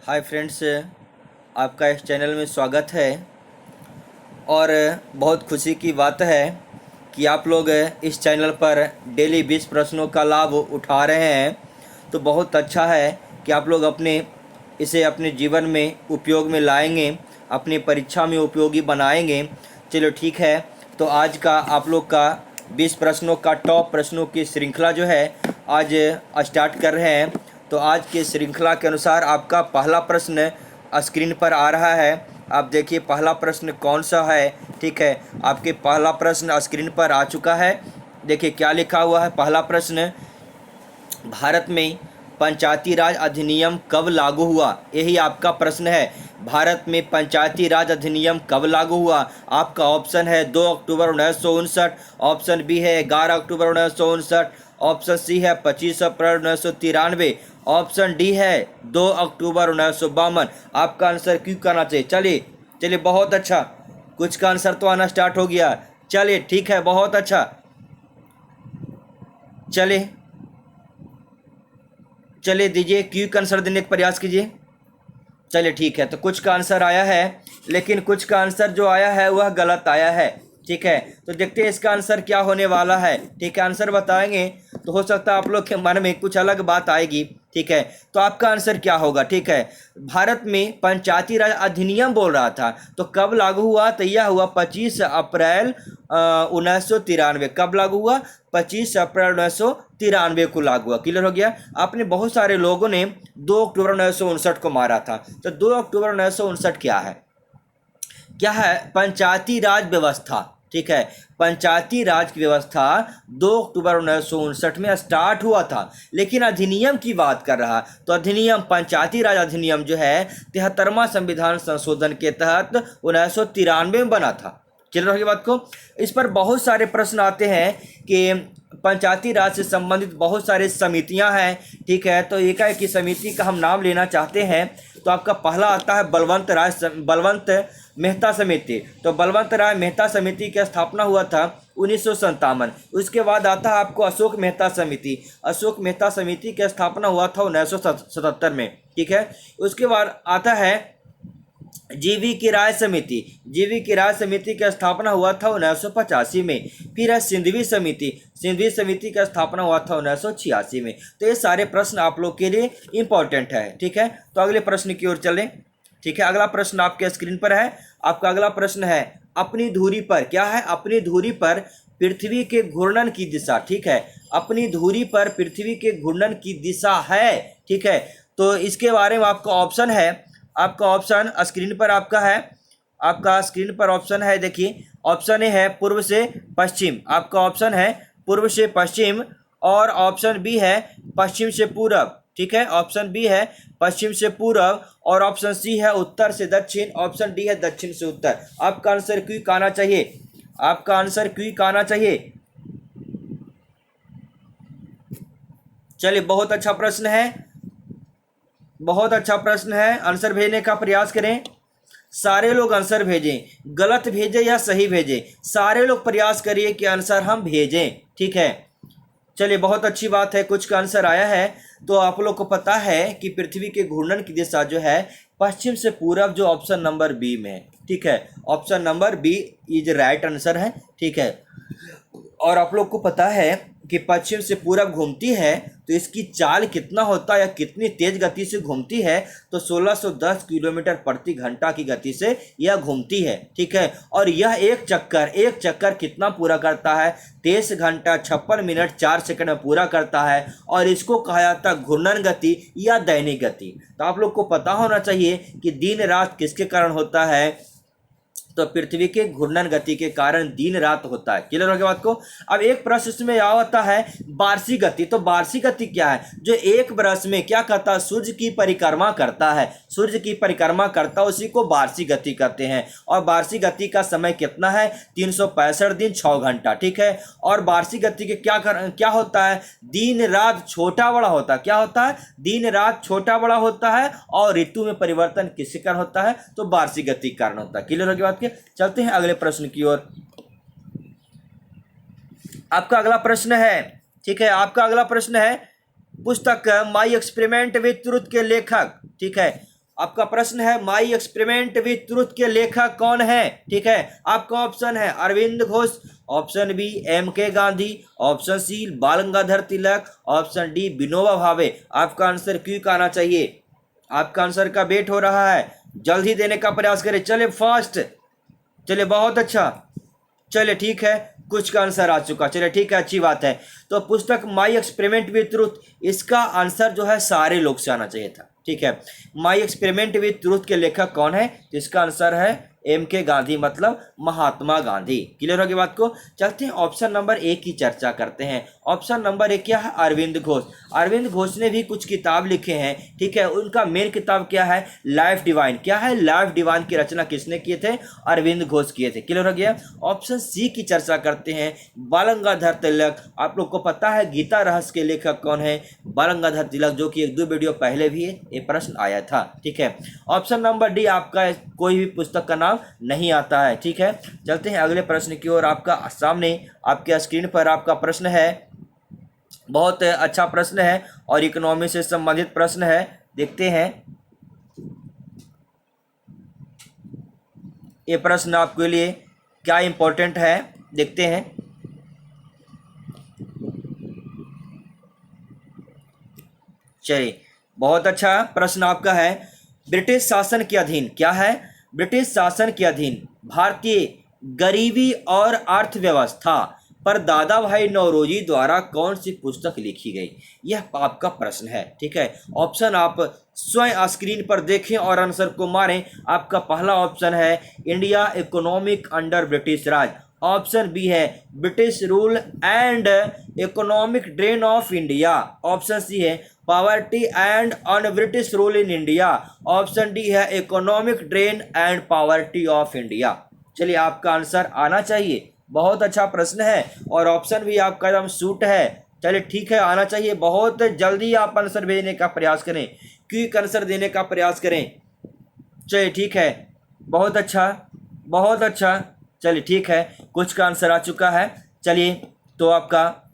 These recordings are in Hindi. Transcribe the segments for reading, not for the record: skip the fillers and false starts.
हाय फ्रेंड्स, आपका इस चैनल में स्वागत है। और बहुत खुशी की बात है कि आप लोग इस चैनल पर डेली 20 प्रश्नों का लाभ उठा रहे हैं। तो बहुत अच्छा है कि आप लोग इसे अपने जीवन में उपयोग में लाएंगे, अपनी परीक्षा में उपयोगी बनाएंगे। चलो ठीक है, तो आज का आप लोग का 20 प्रश्नों का टॉप प्रश्नों की श्रृंखला जो है आज स्टार्ट कर रहे हैं। तो आज की श्रृंखला के अनुसार आपका पहला प्रश्न स्क्रीन पर आ रहा है। आप देखिए पहला प्रश्न कौन सा है। ठीक है, आपके पहला प्रश्न स्क्रीन पर आ चुका है। देखिए क्या लिखा हुआ है। पहला प्रश्न, भारत में पंचायती राज अधिनियम कब लागू हुआ? यही आपका प्रश्न है। भारत में पंचायती राज अधिनियम कब लागू हुआ? आपका ऑप्शन है 2 अक्टूबर 1959, ऑप्शन बी है 11 अक्टूबर 1959, ऑप्शन सी है 25 अप्रैल 1993, ऑप्शन डी है 2 अक्टूबर 1952। आपका आंसर क्यों करना चाहिए? चलिए चलिए, बहुत अच्छा, कुछ का आंसर तो आना स्टार्ट हो गया। चलिए ठीक है, बहुत अच्छा। चलिए चलिए दीजिए, क्यों का आंसर देने का प्रयास कीजिए। चलिए ठीक है, तो कुछ का आंसर आया है, लेकिन कुछ का आंसर जो आया है वह गलत आया है। ठीक है, तो देखते हैं इसका आंसर क्या होने वाला है। ठीक है, आंसर बताएंगे तो हो सकता है आप लोग के मन में कुछ अलग बात आएगी। ठीक है, तो आपका आंसर क्या होगा? ठीक है, भारत में पंचायती राज अधिनियम बोल रहा था, तो कब लागू हुआ? तो यह हुआ 25 अप्रैल 1993। कब लागू हुआ? 25 अप्रैल 1993 को लागू हुआ। क्लियर हो गया? आपने बहुत सारे लोगों ने 2 अक्टूबर 1959 को मारा था। तो 2 अक्टूबर 1959 क्या है? क्या है? पंचायती राज व्यवस्था। ठीक है, पंचायती राज की व्यवस्था 2 अक्टूबर 1959 में स्टार्ट हुआ था, लेकिन अधिनियम की बात कर रहा। तो अधिनियम, पंचायती राज अधिनियम जो है 73वां संविधान संशोधन के तहत 1993 में बना था। चल रही बात को। इस पर बहुत सारे प्रश्न आते हैं कि पंचायती राज से संबंधित बहुत सारे समितियां हैं। ठीक है, तो एकाएक की समिति का हम नाम लेना चाहते हैं। तो आपका पहला आता है बलवंत मेहता समिति। तो बलवंत राय मेहता समिति की स्थापना हुआ था 1957। उसके बाद आता है आपको अशोक मेहता समिति। अशोक मेहता समिति की स्थापना हुआ था 1977 में। ठीक है, उसके बाद आता है जीवी की राय समिति। जीवी की राय समिति की स्थापना हुआ था 1985 में। फिर है सिंधवी समिति। सिंधवी समिति का स्थापना हुआ था 1986 में। तो ये सारे प्रश्न आप लोग के लिए इंपॉर्टेंट है। ठीक है, तो अगले प्रश्न की ओर चलें। ठीक है, अगला प्रश्न आपके स्क्रीन पर है। आपका अगला प्रश्न है, अपनी धुरी पर क्या है? अपनी धुरी पर पृथ्वी के घूर्णन की दिशा। ठीक है, अपनी धुरी पर पृथ्वी के घूर्णन की दिशा है। ठीक है, तो इसके बारे में आपका ऑप्शन है। आपका ऑप्शन स्क्रीन पर आपका है। आपका स्क्रीन पर ऑप्शन है, देखिए ऑप्शन ए है पूर्व से पश्चिम। आपका ऑप्शन है पूर्व से पश्चिम, और ऑप्शन बी है पश्चिम से पूरब। ठीक है, ऑप्शन बी है पश्चिम से पूरब, और ऑप्शन सी है उत्तर से दक्षिण, ऑप्शन डी है दक्षिण से उत्तर। आपका आंसर क्विक आना चाहिए। आपका आंसर क्विक आना चाहिए। चलिए, बहुत अच्छा प्रश्न है, बहुत अच्छा प्रश्न है। आंसर भेजने का प्रयास करें। सारे लोग आंसर भेजें, गलत भेजें या सही भेजें, सारे लोग प्रयास करिए कि आंसर हम भेजें। ठीक है, चलिए बहुत अच्छी बात है, कुछ का आंसर आया है। तो आप लोग को पता है कि पृथ्वी के घूर्णन की दिशा जो है पश्चिम से पूरब, जो ऑप्शन नंबर बी में है। ठीक है, option number B is right answer है। ठीक है, और आप लोग को पता है कि पश्चिम से पूरब घूमती है, तो इसकी चाल कितना होता है या कितनी तेज गति से घूमती है? तो 1610 किलोमीटर प्रति घंटा की गति से यह घूमती है। ठीक है, और यह एक चक्कर कितना पूरा करता है? 23 घंटा 56 मिनट 4 सेकंड में पूरा करता है, और इसको कहा जाता है घूर्णन गति या दैनिक गति। तो आप लोग को पता होना चाहिए कि दिन रात किसके कारण होता है? तो पृथ्वी के घूर्णन गति के कारण दिन रात होता है। क्लियर हो गया बात को? अब एक प्रश्न इसमें यह होता है वार्षिक गति। तो वार्षिक गति क्या है? जो एक वर्ष में क्या करता है? सूर्य की परिक्रमा करता है। सूर्य की परिक्रमा करता है, उसी को वार्षिक गति कहते हैं। और वार्षिक गति का समय कितना है? 365 दिन 6 घंटा। ठीक है, और वार्षिक गति के क्या होता है? दिन रात छोटा बड़ा होता है। क्या होता है? दिन रात छोटा बड़ा होता है, और ऋतु में परिवर्तन किसके कारण होता है? तो वार्षिक गति के कारण होता है। क्लियर हो गया बात? चलते हैं अगले प्रश्न की ओर। आपका अगला प्रश्न है, ठीक है, आपका अगला प्रश्न है पुस्तक माई एक्सपेरिमेंट विथ ट्रुथ के लेखक। ठीक है, आपका प्रश्न है माई एक्सपेरिमेंट विथ ट्रुथ के लेखक कौन है? ठीक है, आपका ऑप्शन है Aurobindo Ghosh, option B M K Gandhi, option C Bal Gangadhar Tilak, option D Vinoba Bhave. आपका आंसर क्यों का आना चाहिए? आपका आंसर का वेट हो रहा है, जल्द ही देने का प्रयास करें। चले फास्ट, चले बहुत अच्छा, चले ठीक है, कुछ का आंसर आ चुका। चले ठीक है, अच्छी बात है। तो पुस्तक माई एक्सपेरिमेंट विथ ट्रुथ, इसका आंसर जो है सारे लोग से आना चाहिए था। ठीक है, माई एक्सपेरिमेंट विथ ट्रुथ के लेखक कौन है? तो इसका आंसर है एम के गांधी, मतलब महात्मा गांधी। क्लियर होगी बात को? चलते हैं ऑप्शन नंबर ए की चर्चा करते हैं। ऑप्शन नंबर ए क्या है? अरविंद घोष। अरविंद घोष ने भी कुछ किताब लिखे हैं। ठीक है, उनका मेन किताब क्या है? Life divine. क्या है? लाइफ डिवाइन की रचना किसने किए थे? अरविंद घोष किए थे। क्लियर हो गया? ऑप्शन सी की चर्चा करते हैं, बाल गंगाधर तिलक। आप लोग को पता है गीता रहस्य के लेखक कौन है? बाल गंगाधर तिलक, जो कि 1-2 वीडियो पहले भी ये प्रश्न आया था। ठीक है, ऑप्शन नंबर डी आपका कोई भी पुस्तक का नाम नहीं आता है। ठीक है, चलते हैं अगले प्रश्न की ओर। आपका सामने आपके स्क्रीन पर आपका प्रश्न है, बहुत अच्छा प्रश्न है और इकोनॉमी से संबंधित प्रश्न है। देखते हैं ये प्रश्न आपके लिए क्या इंपॉर्टेंट है, देखते हैं। चलिए, बहुत अच्छा प्रश्न आपका है। ब्रिटिश शासन के अधीन, क्या है? ब्रिटिश शासन के अधीन भारतीय गरीबी और अर्थव्यवस्था पर दादा भाई नौरोजी द्वारा कौन सी पुस्तक लिखी गई? यह आपका प्रश्न है। ठीक है, ऑप्शन आप स्वयं स्क्रीन पर देखें और आंसर को मारें। आपका पहला ऑप्शन है India economic under British Raj, option B है British rule and economic drain of India, option C है poverty and on British rule in India, option D है economic drain and poverty of India. चलिए, आपका आंसर आना चाहिए, बहुत अच्छा प्रश्न है और ऑप्शन भी आपका एकदम सूट है। चलिए ठीक है, आना चाहिए। बहुत जल्दी आप आंसर भेजने का प्रयास करें, क्विक आंसर देने का प्रयास करें। चलिए ठीक है, बहुत अच्छा, बहुत अच्छा। चलिए ठीक है, कुछ का आंसर आ चुका है। चलिए, तो आपका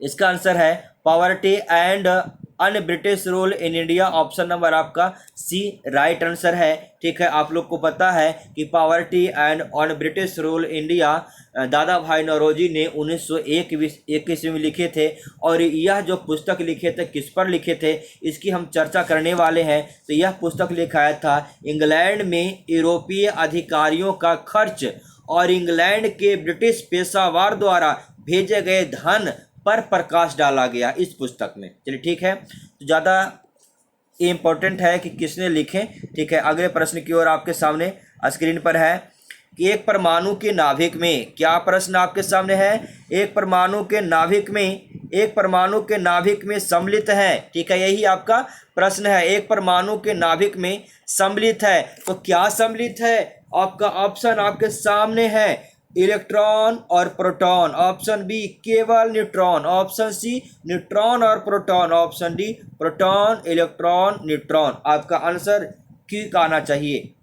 इसका आंसर है poverty and un British rule in India, option number आपका सी राइट आंसर है। ठीक है, आप लोग को पता है कि poverty and on British rule India दादा भाई नौरोजी ने 1921 में लिखे थे और यह जो पुस्तक लिखे थे किस पर लिखे थे इसकी हम चर्चा करने वाले हैं। तो यह पुस्तक लिखाया था इंग्लैंड में यूरोपीय अधिकारियों का खर्च और इंग्लैंड के ब्रिटिश पेशावर द्वारा भेजे गए धन पर प्रकाश डाला गया इस पुस्तक में। चलिए ठीक है, तो ज़्यादा इम्पोर्टेंट है कि किसने लिखे। ठीक है, अगले प्रश्न की ओर आपके सामने स्क्रीन पर है कि एक परमाणु के नाभिक में, क्या प्रश्न आपके सामने है? एक परमाणु के नाभिक में सम्मिलित है। ठीक है, यही आपका प्रश्न है, एक परमाणु के नाभिक में सम्मिलित है। तो क्या सम्मिलित है? आपका ऑप्शन आपके सामने है इलेक्ट्रॉन और प्रोटॉन, ऑप्शन बी केवल न्यूट्रॉन, ऑप्शन सी न्यूट्रॉन और proton, option D proton electron neutron. आपका आंसर क्यों का आना चाहिए?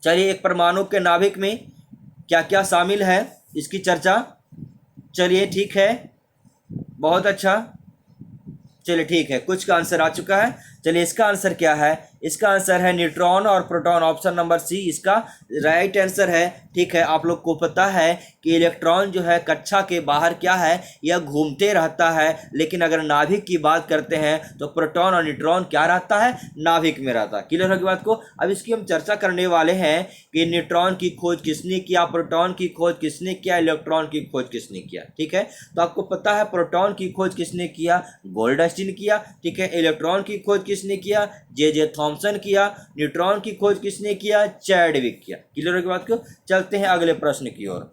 चलिए, एक परमाणु के नाभिक में क्या क्या शामिल है इसकी चर्चा। चलिए ठीक है, बहुत अच्छा। चलिए ठीक है, कुछ का आंसर आ चुका है। चलिए, इसका आंसर क्या है? इसका आंसर है न्यूट्रॉन और प्रोटॉन, ऑप्शन नंबर सी इसका राइट आंसर है। ठीक है, आप लोग को पता है कि इलेक्ट्रॉन जो है कक्षा के बाहर क्या है, यह घूमते रहता है, लेकिन अगर नाभिक की बात करते हैं तो प्रोटॉन और न्यूट्रॉन क्या रहता है? नाभिक में रहता है। क्लियर होगी बात को? अब इसकी हम चर्चा करने वाले हैं कि न्यूट्रॉन की खोज किसने किया, प्रोटॉन की खोज किसने किया, इलेक्ट्रॉन की खोज किसने किया। ठीक है, तो आपको पता है प्रोटॉन की खोज किसने किया? गोल्डस्टीन किया। ठीक है, इलेक्ट्रॉन की खोज किसने किया? जे थॉमसन किया। न्यूट्रॉन की खोज किसने किया? चैडविक किया। क्लियर होगी बात को? चलते हैं अगले प्रश्न की ओर।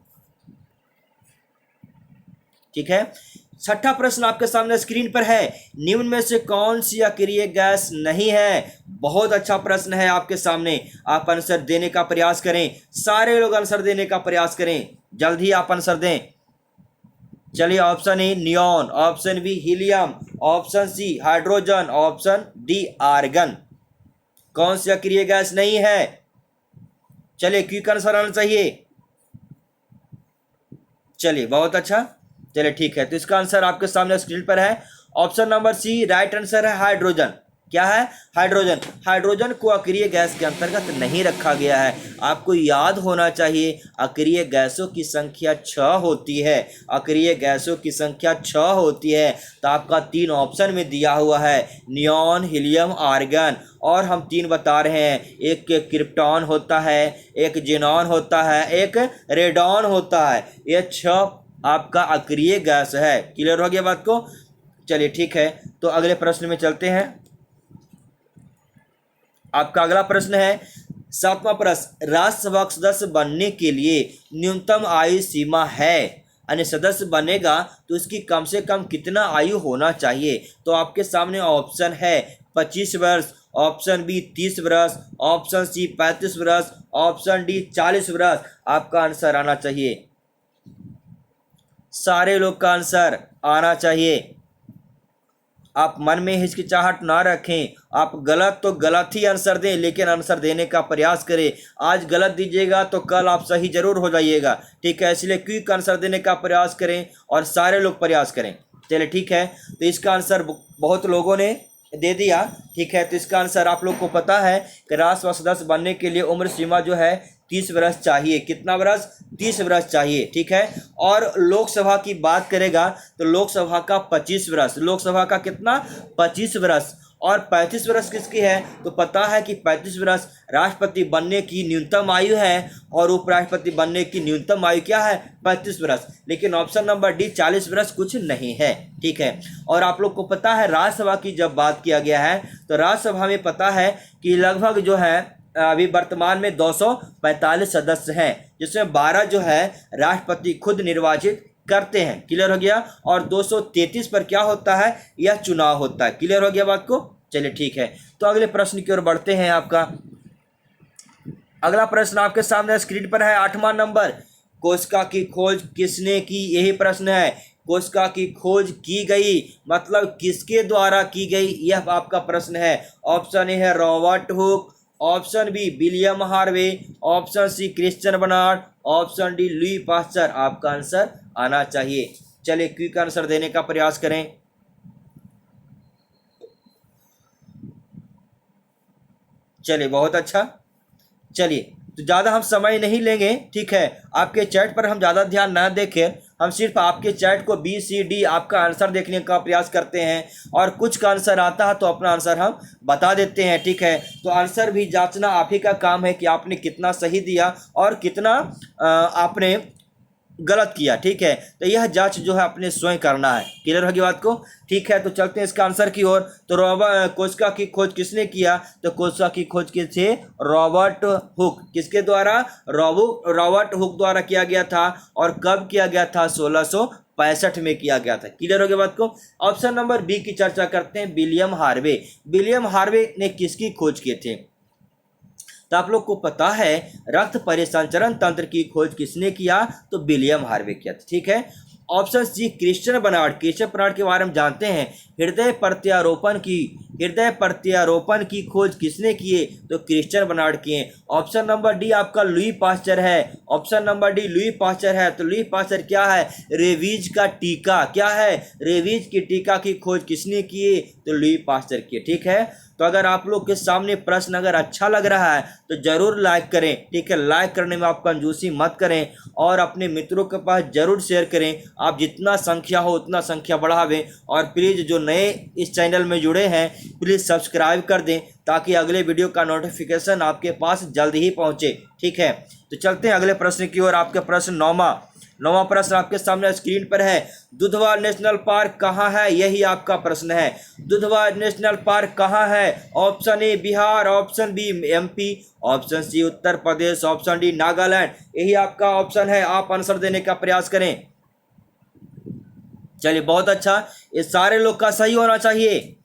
ठीक है, छठा प्रश्न आपके सामने स्क्रीन पर है, निम्न में से कौन सी अक्रिय गैस नहीं है? बहुत अच्छा प्रश्न है आपके सामने, आप आंसर देने का प्रयास करें, सारे लोग आंसर देने का प्रयास करें, जल्द ही आप आंसर दें। चलिए, option A neon, option B helium, option C hydrogen, option D argon. कौन सी अक्रिय गैस नहीं है? चलिए, क्विक आंसर आना चाहिए। चलिए, बहुत अच्छा। चलिए ठीक है, तो इसका आंसर आपके सामने स्क्रीन पर है, option number C right answer है हाइड्रोजन। क्या है? हाइड्रोजन। हाइड्रोजन को अक्रिय गैस के अंतर्गत नहीं रखा गया है। आपको याद होना चाहिए अक्रिय गैसों की संख्या 6 होती है। अक्रिय गैसों की संख्या 6 होती है। तो आपका 3 ऑप्शन में दिया हुआ है, नियॉन, हीलियम, आर्गन, और हम 3 बता रहे हैं। एक क्रिप्टॉन होता है, एक जेनॉन होता है, एक रेडॉन होता है। ये 6 आपका अक्रिय गैस है। क्लियर हो गया बात को? चलिए ठीक है, तो अगले प्रश्न में चलते हैं। आपका अगला प्रश्न है 7वां प्रश्न, राज्यसभा सदस्य बनने के लिए न्यूनतम आयु सीमा है, यानी सदस्य बनेगा तो इसकी कम से कम कितना आयु होना चाहिए? तो आपके सामने ऑप्शन है 25 वर्ष, ऑप्शन बी 30 वर्ष, ऑप्शन सी 35 वर्ष, ऑप्शन डी 40 वर्ष। आपका आंसर आना चाहिए, सारे लोग का आंसर आना चाहिए। आप मन में हिचकिचाहट ना रखें। आप गलत तो गलत ही आंसर दें, लेकिन आंसर देने का प्रयास करें। आज गलत दीजिएगा तो कल आप सही जरूर हो जाइएगा, ठीक है? इसलिए क्विक आंसर देने का प्रयास करें और सारे लोग प्रयास करें। चलिए ठीक है, तो इसका आंसर बहुत लोगों ने दे दिया, ठीक है? तो इसका आंसर आप लोग को पता है कि राज्यसभा सदस्य बनने के लिए उम्र सीमा जो है 30 वर्ष चाहिए। कितना वर्ष? 30 वर्ष चाहिए, ठीक है? और लोकसभा की बात करेगा तो लोकसभा का 25 वर्ष। लोकसभा का कितना? 25 वर्ष। और 35 वर्ष किसकी है? तो पता है कि 35 वर्ष राष्ट्रपति बनने की न्यूनतम आयु है और उपराष्ट्रपति बनने की न्यूनतम आयु क्या है? 35 वर्ष। लेकिन ऑप्शन नंबर डी 40 वर्ष कुछ नहीं है, ठीक है? और आप लोग को पता है राज्यसभा की जब बात किया गया है तो राज्यसभा में पता है कि लगभग जो है अभी वर्तमान में 245 सदस्य हैं, जिसमें 12 जो है राष्ट्रपति खुद निर्वाचित करते हैं। क्लियर हो गया? और 233 पर क्या होता है? यह चुनाव होता है। क्लियर हो गया बात को? चलिए ठीक है, तो अगले प्रश्न की ओर बढ़ते हैं। आपका अगला प्रश्न आपके सामने स्क्रीन पर है, 8वां नंबर, कोशिका की खोज किसने की? यही प्रश्न है। कोशिका की खोज की गई मतलब किसके द्वारा की गई, यह आपका प्रश्न है। ऑप्शन ए है Robert Hooke, option B William Harvey, option C Christiaan Barnard, option D Louis Pasteur. आपका आंसर आना चाहिए। चलिए क्विक आंसर देने का प्रयास करें। चलिए बहुत अच्छा। चलिए तो ज़्यादा हम समय नहीं लेंगे, ठीक है? आपके चैट पर हम ज़्यादा ध्यान ना देखें, हम सिर्फ आपके चैट को बी सी डी आपका आंसर देखने का प्रयास करते हैं, और कुछ का आंसर आता है तो अपना आंसर हम बता देते हैं, ठीक है? तो आंसर भी जांचना आप ही का काम है कि आपने कितना सही दिया और कितना आपने गलत किया, ठीक है? तो यह जांच जो है अपने स्वयं करना है। क्लियर होगी बात को? ठीक है, तो चलते हैं इसका आंसर की ओर। तो कोशिका की खोज किसने किया? तो कोशिका की खोज किसे? Robert Hooke. किसके द्वारा? रॉबर्ट हुक द्वारा किया गया था। और कब किया गया था? 1665 में किया गया था। क्लियर हो गया बात को? ऑप्शन नंबर बी की चर्चा करते हैं, विलियम हार्वे। विलियम हार्वे ने किसकी खोज किए थे? तो आप लोग को पता है रक्त परिसंचरण तंत्र की खोज किसने किया? तो विलियम हार्वे किया था, ठीक है? Option C Christiaan Barnard. Christiaan Barnard के बारे में जानते हैं। हृदय प्रत्यारोपण की खोज किसने किए? तो क्रिश्चियन बर्नार्ड किए। ऑप्शन नंबर डी आपका लुई पास्चर है। Option number D Louis pasture है। तो लुई पास्चर क्या है? रेबीज का टीका। क्या है? रेबीज की टीका की खोज किसने किए? तो लुई पास्चर किए, ठीक है? तो अगर आप लोग के सामने प्रश्न अगर अच्छा लग रहा है तो जरूर लाइक करें, ठीक है? लाइक करने में आप कंजूसी मत करें और अपने मित्रों के पास जरूर शेयर करें। आप जितना संख्या हो उतना संख्या बढ़ावें, और प्लीज़ जो नए इस चैनल में जुड़े हैं प्लीज़ सब्सक्राइब कर दें ताकि अगले वीडियो का नोटिफिकेशन आपके पास जल्द ही पहुँचे, ठीक है? तो चलते हैं अगले प्रश्न की ओर। आपका प्रश्न नौवां प्रश्न आपके सामने स्क्रीन पर है। दुधवा नेशनल पार्क कहाँ है? यही आपका प्रश्न है। दुधवा नेशनल पार्क कहाँ है? Option A Bihar, option B MP, option C Uttar Pradesh, option D Nagaland. यही आपका ऑप्शन है। आप आंसर देने का प्रयास करें। चलिए बहुत अच्छा, ये सारे लोग का सही होना चाहिए।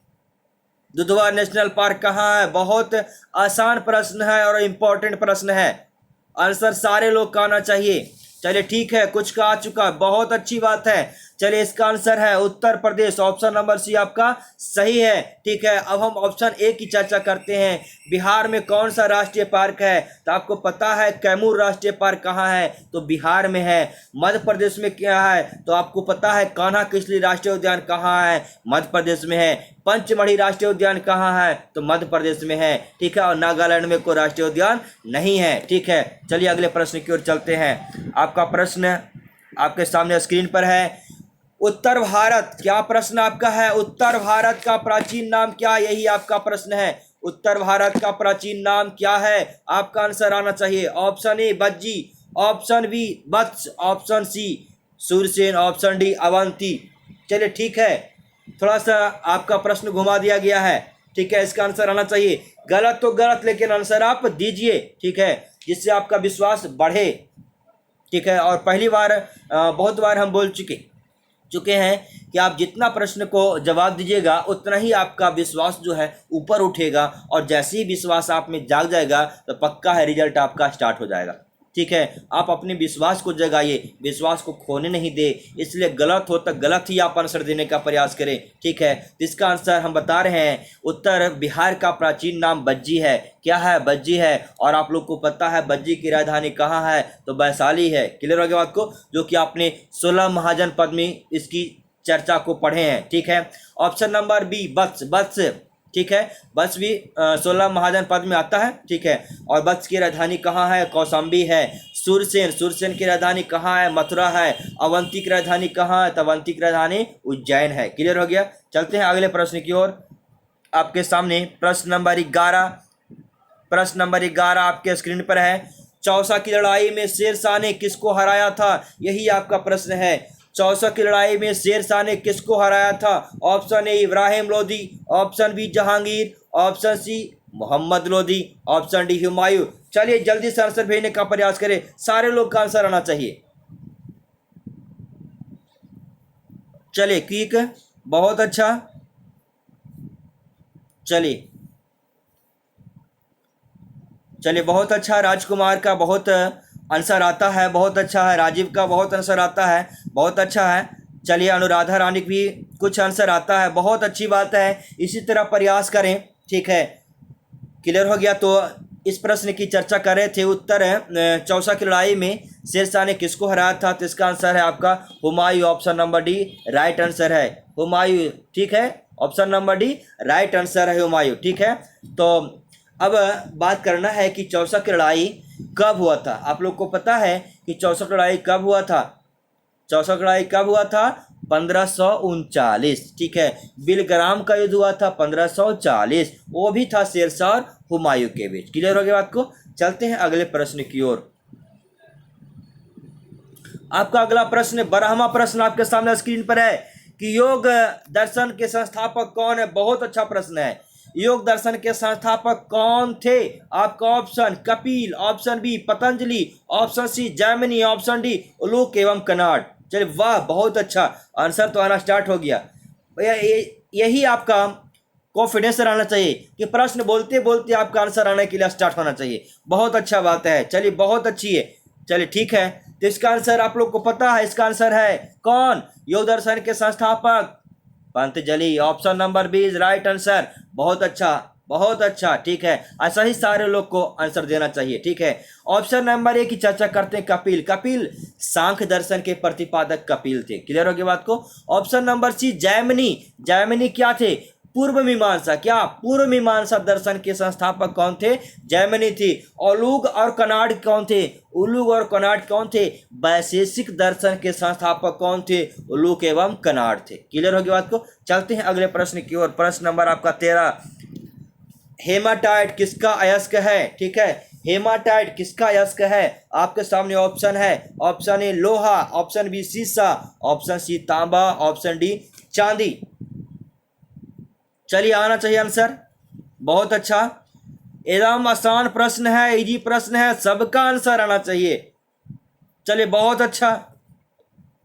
दुधवा नेशनल पार्क कहाँ है? बहुत आसान प्रश्न है और इम्पोर्टेंट प्रश्न है। आंसर सारे लोग का आना चाहिए। चलिए ठीक है, कुछ का आ चुका, बहुत अच्छी बात है। चलिए इसका आंसर है उत्तर प्रदेश, ऑप्शन नंबर सी आपका सही है। ठीक है, अब हम ऑप्शन ए की चर्चा करते हैं। बिहार में कौन सा राष्ट्रीय पार्क है? तो आपको पता है कैमूर राष्ट्रीय पार्क कहाँ है? तो बिहार में है। मध्य प्रदेश में क्या है? तो आपको पता है कान्हा किसली राष्ट्रीय उद्यान कहाँ है? मध्य प्रदेश में है। पंचमढ़ी राष्ट्रीय उद्यान कहाँ है? तो मध्य प्रदेश में है। ठीक है, और नागालैंड में कोई राष्ट्रीय उद्यान नहीं है। ठीक है, चलिए अगले प्रश्न की ओर चलते हैं। आपका प्रश्न आपके सामने स्क्रीन पर है। उत्तर भारत, क्या प्रश्न आपका है? उत्तर भारत का प्राचीन नाम क्या? यही आपका प्रश्न है। उत्तर भारत का प्राचीन नाम क्या है? आपका आंसर आना चाहिए। Option A Vajji, option B Vatsa, option C Shurasena, option D Avanti. चलिए ठीक है, थोड़ा सा आपका प्रश्न घुमा दिया गया है। ठीक है, इसका आंसर आना चाहिए। गलत तो गलत, लेकिन आंसर आप दीजिए। ठीक है, जिससे आपका विश्वास बढ़े। ठीक है, और पहली बार बहुत बार हम बोल चुके हैं कि आप जितना प्रश्न को जवाब दीजिएगा उतना ही आपका विश्वास जो है ऊपर उठेगा, और जैसे ही विश्वास आप में जाग जाएगा तो पक्का है रिजल्ट आपका स्टार्ट हो जाएगा। ठीक है, आप अपने विश्वास को जगाइए, विश्वास को खोने नहीं दे। इसलिए गलत हो तो गलत ही आप आंसर देने का प्रयास करें। ठीक है, तो इसका आंसर हम बता रहे हैं, उत्तर बिहार का प्राचीन नाम बज्जी है। क्या है? बज्जी है। और आप लोग को पता है बज्जी की राजधानी कहाँ है? तो वैशाली है। क्लियर हो गया बात को? जो कि आपने 16 महाजनपद में इसकी चर्चा को पढ़े हैं। ठीक है, ऑप्शन नंबर बी वत्स। ठीक है, वत्स भी 16 महाजनपद में आता है। ठीक है, और वत्स की राजधानी कहाँ है? कौशाम्बी है। सूरसेन की राजधानी कहाँ है? मथुरा है। अवंती की राजधानी कहाँ है? तो अवंती की राजधानी उज्जैन है। क्लियर हो गया? चलते हैं अगले प्रश्न की ओर। आपके सामने प्रश्न नंबर 11 आपके स्क्रीन पर है। चौसा की लड़ाई में शेरशाह ने किसको हराया था? यही आपका प्रश्न है। चौसा की लड़ाई में शेरशाह ने किसको हराया था? Option A Ibrahim Lodi, option B Jahangir, option C Mohammad Lodi, option D Humayun. चलिए जल्दी से आंसर भेजने का प्रयास करें, सारे लोग का आंसर आना चाहिए। चलिए क्विक, बहुत अच्छा। चलिए बहुत अच्छा। राजकुमार का बहुत आंसर आता है, बहुत अच्छा है। राजीव का बहुत आंसर आता है, बहुत अच्छा है। चलिए अनुराधा रानी भी कुछ आंसर आता है, बहुत अच्छी बात है। इसी तरह प्रयास करें। ठीक है, क्लियर हो गया? तो इस प्रश्न की चर्चा कर रहे थे। उत्तर चौसा की लड़ाई में शेरशाह ने किसको हराया था? तो इसका आंसर है आपका Humayun, option number D right answer है हुमायूं। ठीक है, option number D right answer है हुमायूं। ठीक है, तो अब बात करना है कि चौसा की लड़ाई कब हुआ था। आप लोग को पता है कि चौसा की लड़ाई कब हुआ था? चौसा की लड़ाई कब हुआ था? 1539। ठीक है, बिलग्राम का युद्ध हुआ था 1540, वो भी था शेरशाह और हुमायूं के बीच। क्लियर हो गया बात को? चलते हैं अगले प्रश्न की ओर। आपका अगला प्रश्न, 12वां प्रश्न आपके सामने स्क्रीन पर है कि योग दर्शन के संस्थापक कौन है? बहुत अच्छा प्रश्न है। योग दर्शन के संस्थापक कौन थे? आपका option Kapil, option B Patanjali, option C Jaimini, option D Uluka एवं कनाड। चलिए वाह, बहुत अच्छा, आंसर तो आना स्टार्ट हो गया भैया। यही आपका कॉन्फिडेंस रहना चाहिए कि प्रश्न बोलते बोलते आपका आंसर आने के लिए स्टार्ट होना चाहिए। बहुत अच्छा बात है। चलिए बहुत अच्छी है। चलिए ठीक है, तो इसका आंसर आप लोग को पता है। इसका आंसर है कौन? योग दर्शन के संस्थापक Patanjali, option number B is right answer. बहुत अच्छा, बहुत अच्छा। ठीक है, ऐसा ही सारे लोग को आंसर देना चाहिए। ठीक है, ऑप्शन नंबर ए की चर्चा करते हैं। कपिल सांख्य दर्शन के प्रतिपादक कपिल थे। क्लियर हो गया बात को? ऑप्शन नंबर सी जैमिनी क्या थे? पूर्व मीमांसा। क्या पूर्व मीमांसा दर्शन के संस्थापक कौन थे? जैमिनी थी। उलूग और कनाड कौन थे? उलूग और कनाड कौन थे? वैशेषिक दर्शन के संस्थापक कौन थे? उलूग एवं कनाड थे। क्लियर हो गया बात को? चलते हैं अगले प्रश्न की ओर। प्रश्न नंबर आपका 13, हेमाटाइट किसका अयस्क है? ठीक है, हेमाटाइट किसका अयस्क है? आपके सामने ऑप्शन है। ऑप्शन ए लोहा, ऑप्शन बी सीसा, ऑप्शन सी तांबा, ऑप्शन डी चांदी। चलिए आना चाहिए आंसर। बहुत अच्छा, एकदम आसान प्रश्न है, इजी प्रश्न है, सबका आंसर आना चाहिए। चलिए बहुत अच्छा।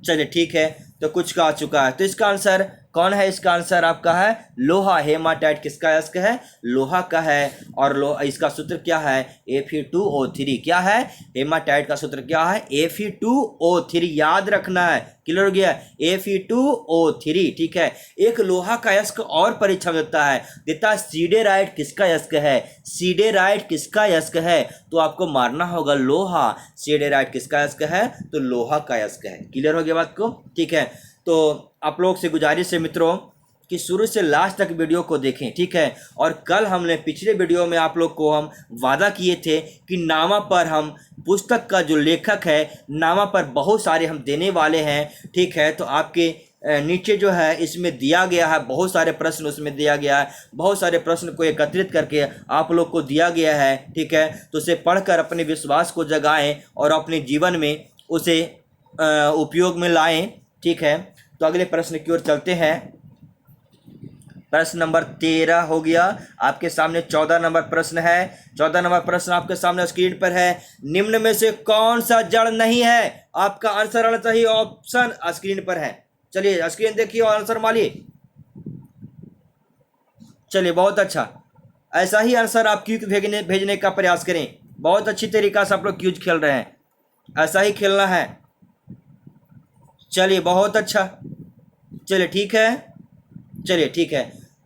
चलिए ठीक है, तो कुछ का आ चुका है। तो इसका आंसर कौन है इसका आंसर आपका है लोहा। हेमाटाइट किसका अयस्क है, लोहा का है। और इसका सूत्र क्या है Fe2O3। क्या है हेमाटाइट का सूत्र क्या है Fe2O3, याद रखना है, क्लियर हो गया Fe2O3। ठीक है, एक लोहा का अयस्क और परीक्षा देता है सीडेराइट किसका अयस्क है, सीडेराइट किसका अयस्क है, तो आपको मारना होगा लोहा। सीडेराइट किसका अयस्क है, तो लोहा का अयस्क है। क्लियर हो गया बात को। ठीक है, तो आप लोग से गुजारिश है मित्रों कि शुरू से लास्ट तक वीडियो को देखें। ठीक है, और कल हमने पिछले वीडियो में आप लोग को हम वादा किए थे कि नामा पर हम पुस्तक का जो लेखक है नामा पर बहुत सारे हम देने वाले हैं। ठीक है, तो आपके नीचे जो है इसमें दिया गया है, बहुत सारे प्रश्न उसमें दिया गया है, बहुत सारे प्रश्न को एकत्रित करके आप लोग को दिया गया है। ठीक है, तो उसे पढ़कर अपने विश्वास को जगाएं और अपने जीवन में उसे उपयोग में लाएं। ठीक है, तो अगले प्रश्न की ओर चलते हैं। प्रश्न नंबर 13 हो गया, आपके सामने 14 नंबर प्रश्न है। 14 नंबर प्रश्न आपके सामने स्क्रीन पर है। निम्न में से कौन सा जड़ नहीं है, आपका आंसर आना चाहिए, ऑप्शन स्क्रीन पर है। चलिए स्क्रीन देखिए और आंसर मालिए। चलिए बहुत अच्छा, ऐसा ही आंसर आप क्यूज भेजने का प्रयास करें। बहुत अच्छी तरीका से आप लोग क्यूज खेल रहे हैं, ऐसा ही खेलना है। चलिए बहुत अच्छा, चलिए ठीक है, चलिए ठीक है,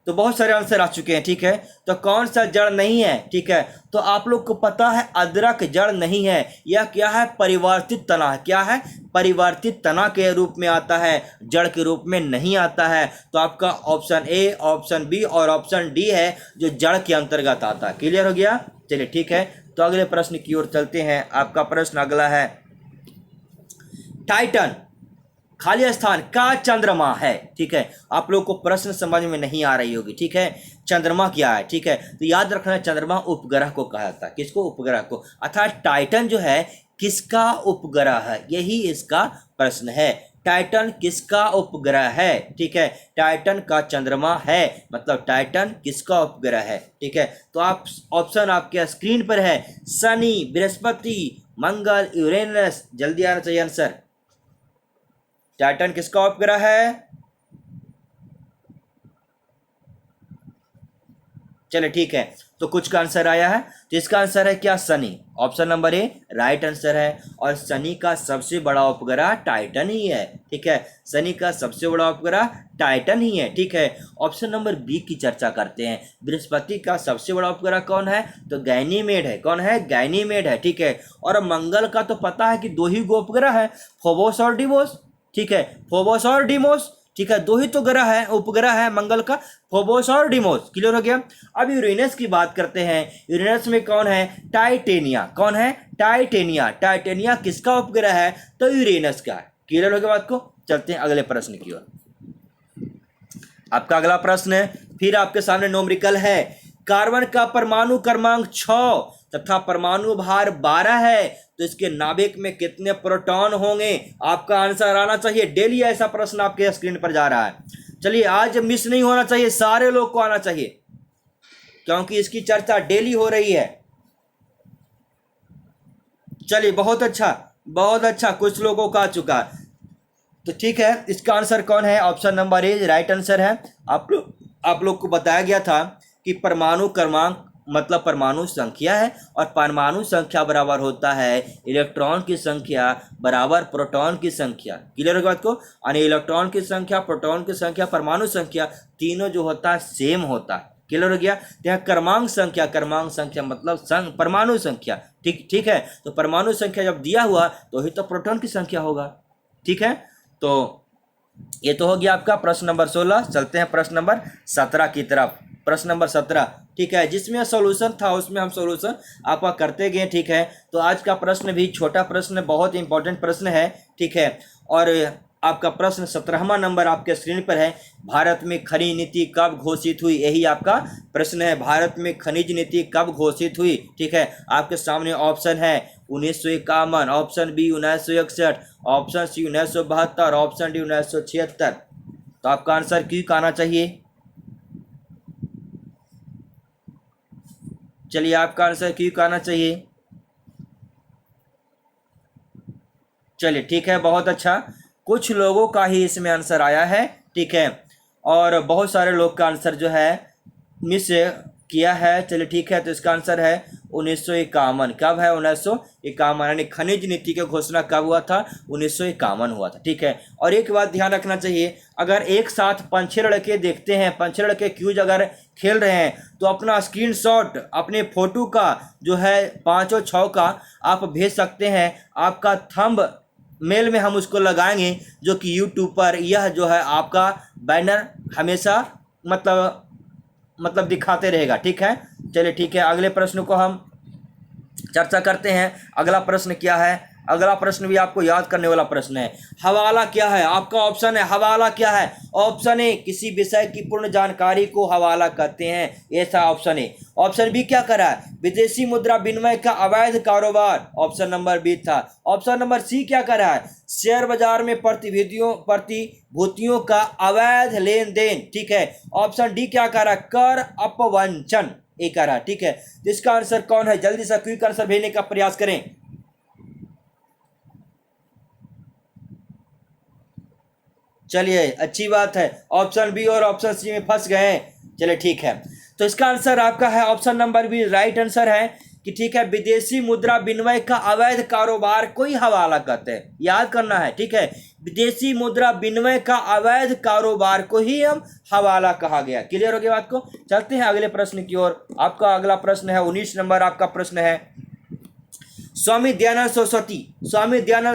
तो बहुत सारे आंसर आ चुके हैं। ठीक है, तो कौन सा जड़ नहीं है, ठीक है, तो आप लोग को पता है अदरक जड़ नहीं है। यह क्या है, परिवर्तित तना। क्या है, परिवर्तित तना के रूप में आता है, जड़ के रूप में नहीं आता है। तो आपका ऑप्शन ए, ऑप्शन बी और ऑप्शन डी है जो जड़ के अंतर्गत आता है। क्लियर हो गया। चलिए ठीक है, तो अगले प्रश्न की ओर चलते हैं। आपका प्रश्न अगला है, टाइटन खाली स्थान का चंद्रमा है। ठीक है, आप लोग को प्रश्न समझ में नहीं आ रही होगी। ठीक है, चंद्रमा क्या है, ठीक है, तो याद रखना चंद्रमा उपग्रह को कहा जाता है। किसको, उपग्रह को। अर्थात टाइटन जो है किसका उपग्रह है, यही इसका प्रश्न है। टाइटन किसका उपग्रह है। ठीक है, टाइटन का चंद्रमा है, मतलब टाइटन किसका उपग्रह है। ठीक है, तो आप ऑप्शन आपके स्क्रीन पर है, शनि, बृहस्पति, मंगल, यूरेनस। जल्दी आना चाहिए आंसर। टाइटन किसका उपग्रह है। चलिए ठीक है, तो कुछ का आंसर आया है, तो इसका आंसर है क्या, Shani. Option number A right answer है। और शनि का सबसे बड़ा उपग्रह टाइटन ही है। ठीक है, शनि का सबसे बड़ा उपग्रह टाइटन ही है। ठीक है, ऑप्शन नंबर बी की चर्चा करते हैं। बृहस्पति का सबसे बड़ा उपग्रह कौन है, तो गैनीमेड है। कौन है, गैनीमेड है। ठीक है, और मंगल का तो पता है कि दो ही उपग्रह है, फोबोस और डिमोस। ठीक है, फोबोस और डिमोस। ठीक है, दो ही तो ग्रह है, उपग्रह है मंगल का, फोबोस और डिमोस। क्लियर हो गया। अब यूरेनस की बात करते हैं। यूरेनस में कौन है, टाइटेनिया। कौन है, टाइटेनिया। टाइटेनिया किसका उपग्रह है, तो यूरेनस का। क्लियर हो गया बात को। चलते हैं अगले प्रश्न की ओर। आपका अगला प्रश्न है, फिर आपके सामने न्यूमेरिकल है। कार्बन का परमाणु क्रमांक 6 तथा परमाणु भार 12 है, तो इसके नाभिक में कितने प्रोटॉन होंगे, आपका आंसर आना चाहिए। डेली ऐसा प्रश्न आपके स्क्रीन पर जा रहा है। चलिए आज मिस नहीं होना चाहिए, सारे लोग को आना चाहिए, क्योंकि इसकी चर्चा डेली हो रही है। चलिए बहुत अच्छा, बहुत अच्छा, कुछ लोगों का आ चुका है। तो ठीक है, इसका आंसर कौन है, option number A right answer है। आप लोग को बताया गया था कि परमाणु क्रमांक मतलब परमाणु संख्या है, और परमाणु संख्या बराबर होता है इलेक्ट्रॉन की संख्या बराबर प्रोटॉन की संख्या। क्लियर हो बात को। यानी इलेक्ट्रॉन की संख्या, प्रोटॉन की संख्या, परमाणु संख्या, तीनों जो होता है सेम होता है। क्लियर हो गया। यहाँ क्रमांक संख्या मतलब परमाणु संख्या। ठीक है, तो परमाणु संख्या जब दिया हुआ तो ही तो प्रोटॉन की संख्या होगा। ठीक है, तो ये तो हो गया आपका प्रश्न नंबर 16। चलते हैं प्रश्न नंबर 17 की तरफ। प्रश्न नंबर 17, ठीक है, जिसमें सॉल्यूशन था उसमें हम सॉल्यूशन आपका करते गए। ठीक है, तो आज का प्रश्न भी छोटा प्रश्न, बहुत इंपॉर्टेंट प्रश्न है। ठीक है, और आपका प्रश्न 17वां नंबर आपके स्क्रीन पर है। भारत में खनिज नीति कब घोषित हुई, यही आपका प्रश्न है। भारत में खनिज नीति कब घोषित हुई। ठीक है, आपके सामने ऑप्शन है 1951, option B 1961, option C 1972, option D 1976। तो आपका आंसर क्यों आना चाहिए। चलिए आपका आंसर क्यों आना चाहिए। चलिए ठीक है, बहुत अच्छा, कुछ लोगों का ही इसमें आंसर आया है। ठीक है, और बहुत सारे लोग का आंसर जो है मिस किया है। चलिए ठीक है, तो इसका आंसर है 1951। कब है 1951, यानी खनिज नीति की घोषणा कब हुआ था? 1951 हुआ था। ठीक है, और एक बात ध्यान रखना चाहिए, अगर एक साथ 5-6 लड़के देखते हैं, 5-6 लड़के क्यूज अगर खेल रहे हैं, तो अपना स्क्रीनशॉट अपने फोटो का जो है 5 और 6 का आप भेज सकते हैं। आपका थंब मेल में हम उसको लगाएंगे, जो कि यूट्यूब पर यह जो है आपका बैनर हमेशा मतलब दिखाते रहेगा। ठीक है, चलिए ठीक है, अगले प्रश्न को हम चर्चा करते हैं। अगला प्रश्न क्या है? अगला प्रश्न भी आपको याद करने वाला प्रश्न है। हवाला क्या है? आपका ऑप्शन है हवाला क्या है? ऑप्शन ए, किसी विषय की पूर्ण जानकारी को हवाला कहते हैं, ऐसा ऑप्शन ए। ऑप्शन बी क्या करा है? विदेशी मुद्रा विनिमय का अवैध कारोबार, ऑप्शन नंबर बी था। ऑप्शन नंबर सी क्या करा है? शेयर बाजार में प्रतिभूतियों का अवैध लेन देन। ठीक है, ऑप्शन डी क्या करा? कर अपवंचन, ए करा। ठीक है, तो इसका आंसर कौन है? जल्दी से क्विक आंसर भेजने का प्रयास करें। चलिए, अच्छी बात है, ऑप्शन बी और ऑप्शन सी में फंस गए हैं। चलिए ठीक है, तो इसका आंसर आपका है option number B, right answer है कि ठीक है, विदेशी मुद्रा विनिमय का अवैध कारोबार को ही हवाला कहते हैं, याद करना है। ठीक है, विदेशी मुद्रा विनिमय का अवैध कारोबार को ही हम हवाला कहा गया। क्लियर हो गया बात को? चलते हैं अगले प्रश्न की ओर। आपका अगला प्रश्न है 19 नंबर आपका प्रश्न है, स्वामी दयानंद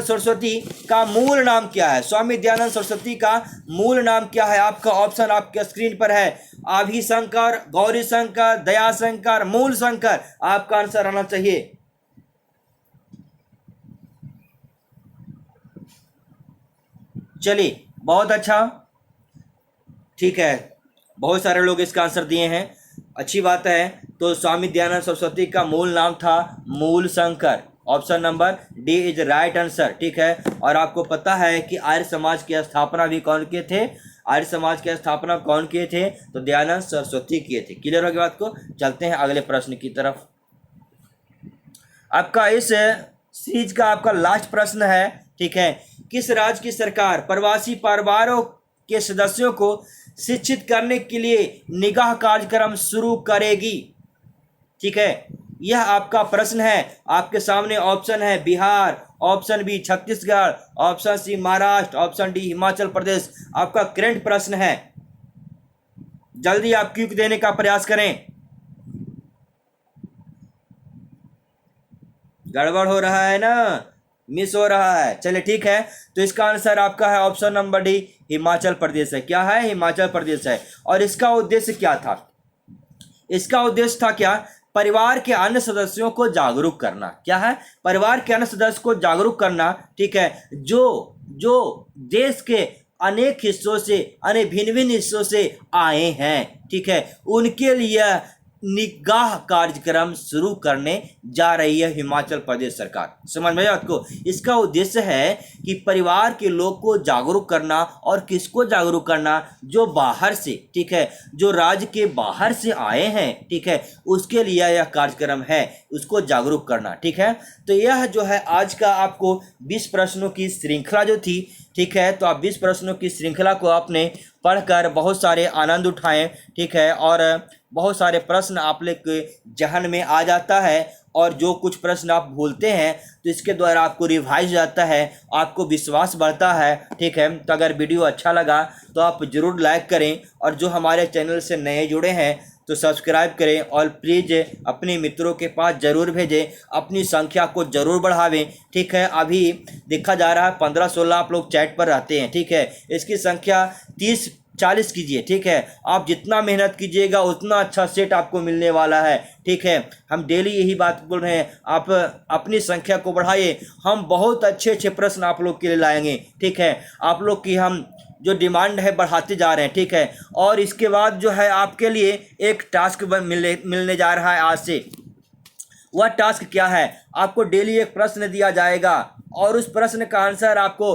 सरस्वती का मूल नाम क्या है? स्वामी दयानंद सरस्वती का मूल नाम क्या है? आपका ऑप्शन आपके स्क्रीन पर है, आभि शंकर, गौरी शंकर, दया शंकर, मूल शंकर। आपका आंसर आना चाहिए। चलिए, बहुत अच्छा, ठीक है, बहुत सारे लोग इसका आंसर दिए हैं, अच्छी बात है। तो स्वामी दयानंद सरस्वती का मूल नाम था मूल Shankar, option number D is right answer. ठीक है, और आपको पता है कि आर्य समाज की स्थापना भी कौन किए थे? आर्य समाज की स्थापना कौन किए थे? तो दयानंद सरस्वती किए थे। क्लियर हो गया बात को? चलते हैं अगले प्रश्न की तरफ। आपका इस सीरीज का आपका लास्ट प्रश्न है। ठीक है, किस राज्य की सरकार प्रवासी परिवारों के सदस्यों को शिक्षित करने के लिए निगाह कार्यक्रम शुरू करेगी? ठीक है, यह आपका प्रश्न है। आपके सामने ऑप्शन है Bihar, option B Chhattisgarh, option C Maharashtra, option D Himachal Pradesh. आपका करंट प्रश्न है, जल्दी आप क्विक देने का प्रयास करें। गड़बड़ हो रहा है ना, मिस हो रहा है। चलिए ठीक है, तो इसका आंसर आपका है ऑप्शन नंबर डी, हिमाचल प्रदेश है। क्या है? हिमाचल प्रदेश है। और इसका उद्देश्य क्या था? इसका उद्देश्य था क्या? परिवार के अन्य सदस्यों को जागरूक करना। क्या है? परिवार के अन्य सदस्य को जागरूक करना। ठीक है, जो देश के अनेक हिस्सों से, अनेक भिन्न भिन्न हिस्सों से आए हैं, ठीक है, उनके लिए निगाह कार्यक्रम शुरू करने जा रही है हिमाचल प्रदेश सरकार। समझ में आया आपको? इसका उद्देश्य है कि परिवार के लोग को जागरूक करना, और किसको जागरूक करना? जो बाहर से, ठीक है, जो राज्य के बाहर से आए हैं, ठीक है, उसके लिए यह कार्यक्रम है, उसको जागरूक करना। ठीक है, तो यह जो है आज का आपको 20 प्रश्नों की श्रृंखला जो थी, ठीक है, तो आप 20 प्रश्नों की श्रृंखला को आपने पढ़कर बहुत सारे आनंद उठाएं। ठीक है, और बहुत सारे प्रश्न आप लोग के जहन में आ जाता है, और जो कुछ प्रश्न आप भूलते हैं तो इसके द्वारा आपको रिवाइज जाता है, आपको विश्वास बढ़ता है। ठीक है, तो अगर वीडियो अच्छा लगा तो आप ज़रूर लाइक करें, और जो हमारे चैनल से नए जुड़े हैं तो सब्सक्राइब करें, और प्लीज़ अपने मित्रों के पास ज़रूर भेजें, अपनी संख्या को ज़रूर बढ़ावें। ठीक है, अभी देखा जा रहा है 15-16 आप लोग चैट पर रहते हैं। ठीक है, इसकी संख्या 30-40 कीजिए। ठीक है, आप जितना मेहनत कीजिएगा उतना अच्छा सेट आपको मिलने वाला है। ठीक है, हम डेली यही बात बोल रहे हैं, आप अपनी संख्या को बढ़ाइए, हम बहुत अच्छे अच्छे प्रश्न आप लोग के लिए लाएंगे। ठीक है, आप लोग की हम जो डिमांड है बढ़ाते जा रहे हैं। ठीक है, और इसके बाद जो है आपके लिए एक टास्क मिलने जा रहा है आज से। वह टास्क क्या है? आपको डेली एक प्रश्न दिया जाएगा, और उस प्रश्न का आंसर आपको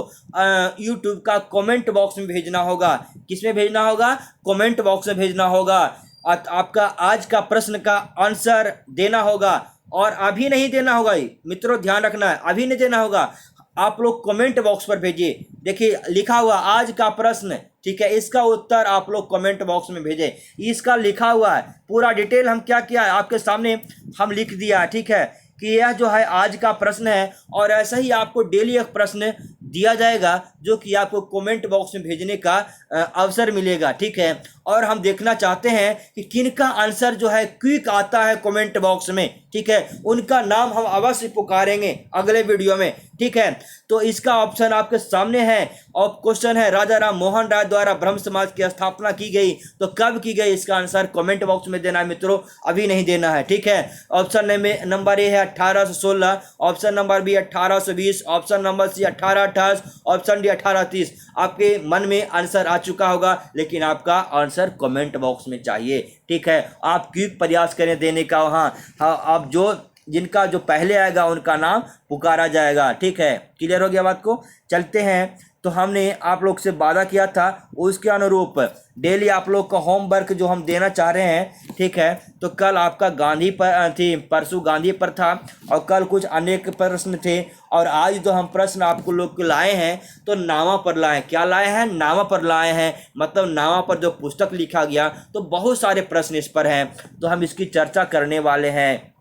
यूट्यूब का कमेंट बॉक्स में भेजना होगा। किस में भेजना होगा? कमेंट बॉक्स में भेजना होगा। आपका आज का प्रश्न का आंसर देना होगा, और अभी नहीं देना होगा मित्रों, ध्यान रखना है, अभी नहीं देना होगा। आप लोग कमेंट बॉक्स पर भेजिए। देखिए लिखा हुआ आज का प्रश्न, ठीक है, इसका उत्तर आप लोग कमेंट बॉक्स में भेजें। इसका लिखा हुआ है पूरा डिटेल, हम क्या किया है आपके सामने हम लिख दिया है, ठीक है, कि यह जो है आज का प्रश्न है। और ऐसा ही आपको डेली एक प्रश्न दिया जाएगा जो कि आपको कमेंट बॉक्स में भेजने का अवसर मिलेगा, ठीक है। और हम देखना चाहते हैं कि किनका आंसर जो है क्विक आता है कमेंट बॉक्स में, ठीक है, उनका नाम हम अवश्य पुकारेंगे अगले वीडियो में, ठीक है। तो इसका ऑप्शन आपके सामने है। और क्वेश्चन है राजा राम मोहन राय द्वारा ब्रह्म समाज की स्थापना की गई, तो कब की गई, इसका आंसर कमेंट बॉक्स में देना है मित्रों, अभी नहीं देना है, ठीक है। ऑप्शन नंबर ए है 1816, option number B 1820, option number C 1828, option D 1830। आपके मन में आंसर आ चुका होगा, लेकिन आपका आंसर कमेंट बॉक्स में चाहिए, ठीक है। आप क्विक प्रयास करें देने का। हाँ आप जो जिनका जो पहले आएगा उनका नाम पुकारा जाएगा, ठीक है। क्लियर हो गया बात को। चलते हैं, तो हमने आप लोग से वादा किया था उसके अनुरूप डेली आप लोग का होमवर्क जो हम देना चाह रहे हैं, ठीक है। तो कल आपका गांधी पर थी, परसों गांधी पर था, और कल कुछ अनेक प्रश्न थे, और आज जो हम प्रश्न आपको लोग को लाए हैं तो नामा पर लाए हैं। क्या लाए हैं? नामा पर लाए हैं, मतलब नामा पर जो पुस्तक लिखा गया, तो बहुत सारे प्रश्न इस पर हैं, तो हम इसकी चर्चा करने वाले हैं।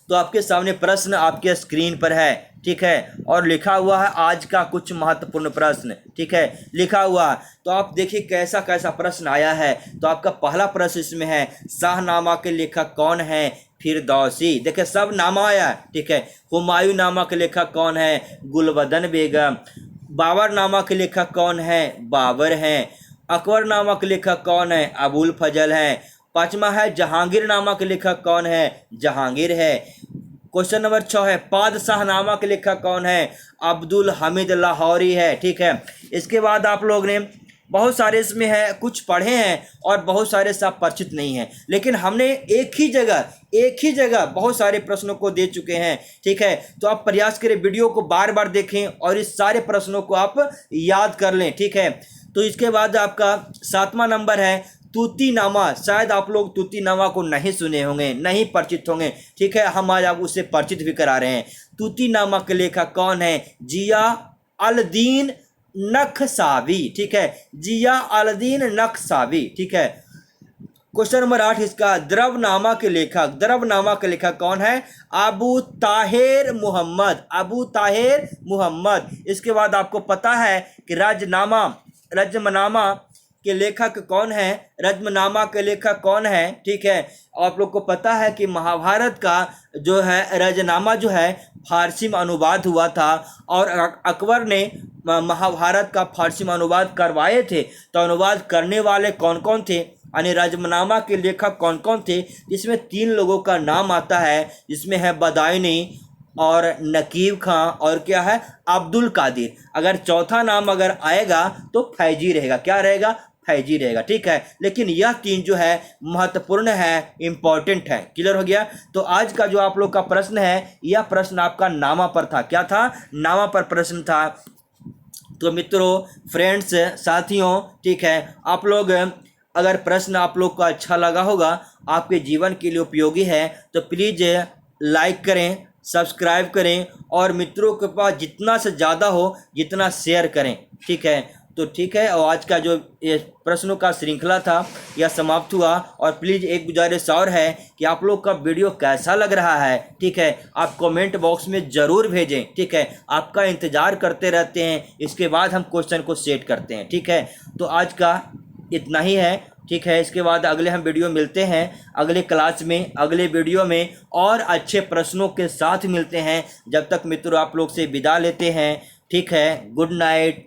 तो आपके सामने प्रश्न आपके स्क्रीन पर है, ठीक है, और लिखा हुआ है आज का कुछ महत्वपूर्ण प्रश्न, ठीक है, लिखा हुआ। तो आप देखिए कैसा कैसा प्रश्न आया है। तो आपका पहला प्रश्न इसमें है, शाहनामा के लेखक कौन है? फिरदौसी। देखिए सब नामा आया है, ठीक है। हुमायूं नामा के लेखक कौन है? गुलबदन बेगम। बाबर नामा के लेखक कौन है? बाबर हैं। अकबर नामा के लेखक कौन है? अबुल फजल है। पांचवा है जहांगीर नामा के लेखक कौन है? जहांगीर है। क्वेश्चन नंबर 6 है पादशाह नामा के लेखक कौन है? अब्दुल हमीद लाहौरी है, ठीक है। इसके बाद आप लोग ने बहुत सारे इसमें है, कुछ पढ़े हैं और बहुत सारे सब परिचित नहीं हैं, लेकिन हमने एक ही जगह बहुत सारे प्रश्नों को दे चुके हैं, ठीक है। तो आप प्रयास करें वीडियो को बार बार देखें और इस सारे प्रश्नों को आप याद कर लें, ठीक है। तो इसके बाद आपका 7वां नंबर है तूतीनामा। शायद आप लोग तूतीनामा को नहीं सुने होंगे, नहीं परिचित होंगे, ठीक है। हम आज आप उससे परिचित भी करा रहे हैं। तूतीनामा के लेखक कौन है? जिया अल-दीन नक्शबी, ठीक है, जिया अल-दीन नक्शबी, ठीक है। क्वेश्चन नंबर 8 इसका द्रवनामा के लेखक कौन है? अबू ताहिर मुहम्मद। इसके बाद आपको पता है कि रजमनामा के लेखक कौन है? रजमनामा के लेखक कौन है, ठीक है। आप लोग को पता है कि महाभारत का जो है रजनामा जो है फारसी में अनुवाद हुआ था, और अकबर ने महाभारत का फारसी में अनुवाद करवाए थे। तो अनुवाद करने वाले कौन कौन थे, यानी रजमनामा के लेखक कौन कौन थे? जिसमें 3 लोगों का नाम आता है, जिसमें है बदायूनी और नकीब खां और क्या है अब्दुल कादिर। अगर चौथा नाम अगर आएगा तो फैजी रहेगा। क्या रहेगा? फैजी रहेगा, ठीक है। लेकिन यह 3 जो है महत्वपूर्ण है, इंपॉर्टेंट है। क्लियर हो गया। तो आज का जो आप लोग का प्रश्न है, यह प्रश्न आपका नामा पर था। क्या था? नामा पर प्रश्न था। तो मित्रों, फ्रेंड्स, साथियों, ठीक है, आप लोग अगर प्रश्न आप लोग को अच्छा लगा होगा, आपके जीवन के लिए उपयोगी है, तो प्लीज़ लाइक करें, सब्सक्राइब करें, और मित्रों के पास जितना से ज़्यादा हो जितना शेयर करें, ठीक है। तो ठीक है, और आज का जो ये प्रश्नों का श्रृंखला था यह समाप्त हुआ। और प्लीज़ एक गुजारिश और है कि आप लोग का वीडियो कैसा लग रहा है, ठीक है, आप कमेंट बॉक्स में ज़रूर भेजें, ठीक है। आपका इंतज़ार करते रहते हैं, इसके बाद हम क्वेश्चन को सेट करते हैं, ठीक है। तो आज का इतना ही है, ठीक है। इसके बाद अगले हम वीडियो मिलते हैं अगले क्लास में, अगले वीडियो में और अच्छे प्रश्नों के साथ मिलते हैं। जब तक मित्रों आप लोग से विदा लेते हैं, ठीक है। Good night.